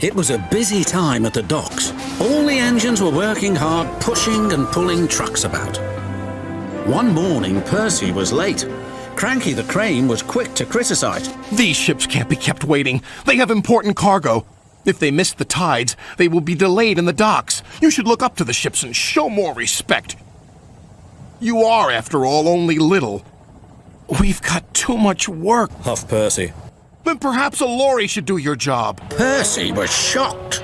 It was a busy time at the docks. All the engines were working hard, pushing and pulling trucks about. One morning, Percy was late. Cranky the crane was quick to criticize. These ships can't be kept waiting. They have important cargo. If they miss the tides, they will be delayed in the docks. You should look up to the ships and show more respect. You are, after all, only little. We've got too much work. Huffed Percy. Then perhaps a lorry should do your job. Percy was shocked.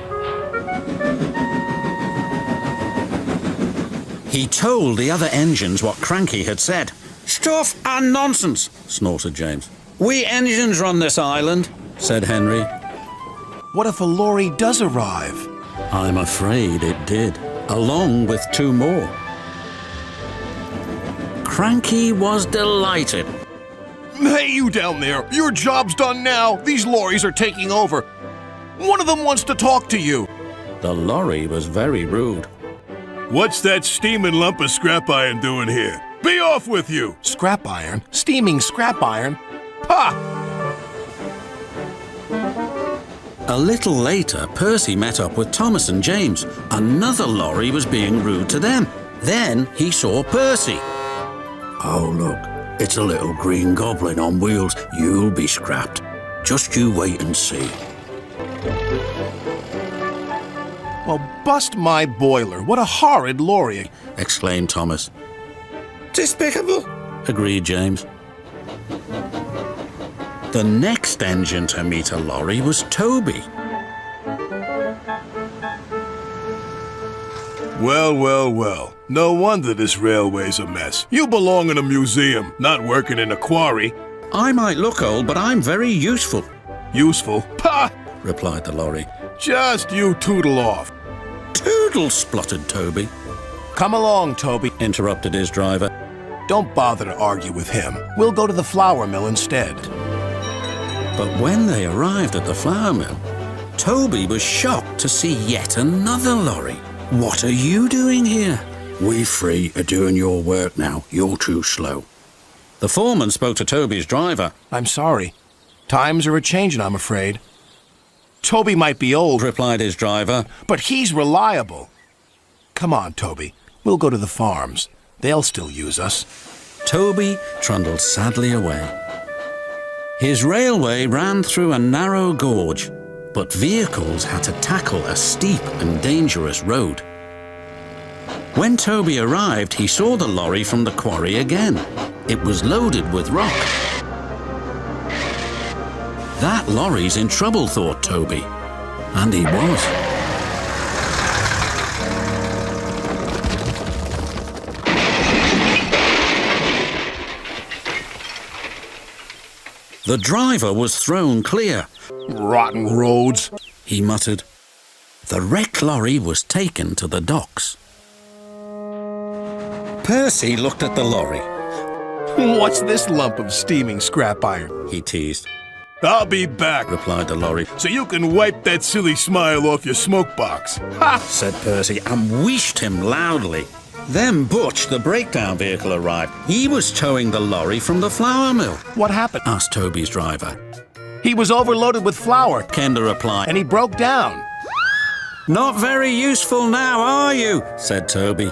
He told the other engines what Cranky had said. "Stuff and nonsense," snorted James. "We engines run this island," said Henry. What if a lorry does arrive? I'm afraid it did, along with 2 more. Cranky was delighted. Hey, you down there! Your job's done now! These lorries are taking over! One of them wants to talk to you! The lorry was very rude. What's that steaming lump of scrap iron doing here? Be off with you! Scrap iron? Steaming scrap iron? Ha! A little later, Percy met up with Thomas and James. Another lorry was being rude to them. Then he saw Percy. "Oh, look, it's a little green goblin on wheels. You'll be scrapped. Just you wait and see." Well, bust my boiler. What a horrid lorry! Exclaimed Thomas. "Despicable," agreed James. The next engine to meet a lorry was Toby. Well, well, well. No wonder this railway's a mess. You belong in a museum, not working in a quarry. "I might look old, but I'm very useful," Useful? Pah! replied the lorry. Just you tootle off. "Toodle," spluttered Toby. Come along, Toby. Interrupted his driver. Don't bother to argue with him. We'll go to the flour mill instead. But when they arrived at the flour mill, Toby was shocked to see yet another lorry. "What are you doing here?" "We free are doing your work now. You're too slow." The foreman spoke to Toby's driver. I'm sorry. Times are a-changin', I'm afraid. Toby might be old, Replied his driver. but he's reliable. Come on, Toby. We'll go to the farms. They'll still use us. Toby trundled sadly away. His railway ran through a narrow gorge, but vehicles had to tackle a steep and dangerous road. When Toby arrived, he saw the lorry from the quarry again. It was loaded with rock. That lorry's in trouble, thought Toby. And he was. The driver was thrown clear. Rotten roads. He muttered. The wrecked lorry was taken to the docks. Percy looked at the lorry. What's this lump of steaming scrap iron? He teased. I'll be back, Replied the lorry. so you can wipe that silly smile off your smoke box. Ha! Said Percy and wheezed him loudly. Then Butch, the breakdown vehicle, arrived. He was towing the lorry from the flour mill. What happened? Asked Toby's driver. He was overloaded with flour, Kenda replied. and he broke down. Not very useful now, are you? Said Toby.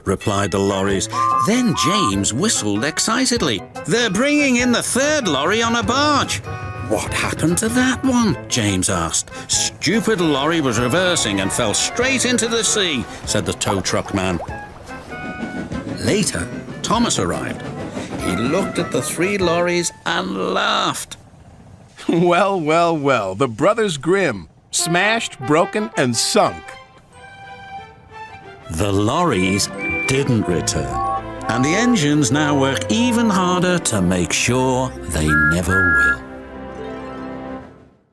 Replied the lorries. Then James whistled excitedly. They're bringing in the third lorry on a barge. What happened to that one? James asked. Stupid lorry was reversing and fell straight into the sea, said the tow truck man. Later, Thomas arrived. He looked at the 3 lorries and laughed. Well, well, well, the Brothers Grimm. Smashed, broken, and sunk. The lorries didn't return, and the engines now work even harder to make sure they never will.